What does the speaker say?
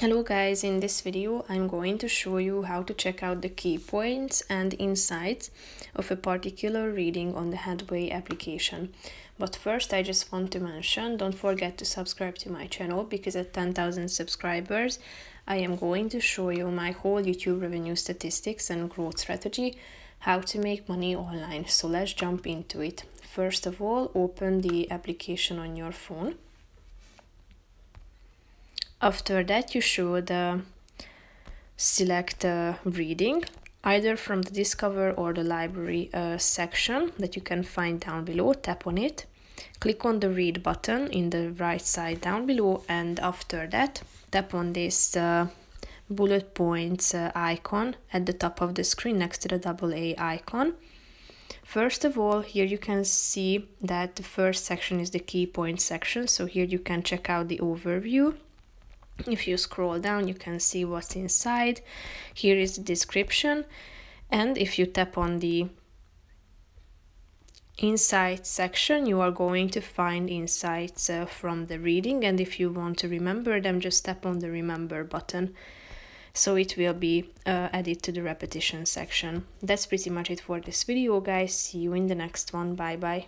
Hello guys, in this video I'm going to show you how to check out the key points and insights of a particular reading on the Headway application. But first I just want to mention, don't forget to subscribe to my channel because at 10,000 subscribers I am going to show you my whole YouTube revenue statistics and growth strategy, how to make money online. So let's jump into it. First of all, open the application on your phone. After that, you should select reading, either from the Discover or the Library section that you can find down below. Tap on it, click on the Read button in the right side down below, and after that, tap on this bullet points icon at the top of the screen next to the AA icon. First of all, here you can see that the first section is the key points section, so here you can check out the overview. If you scroll down, you can see what's inside. Here is the description, and if you tap on the insights section, you are going to find insights from the reading, and if you want to remember them, just tap on the remember button, so it will be added to the repetition section. That's pretty much it for this video, guys. See you in the next one. Bye bye.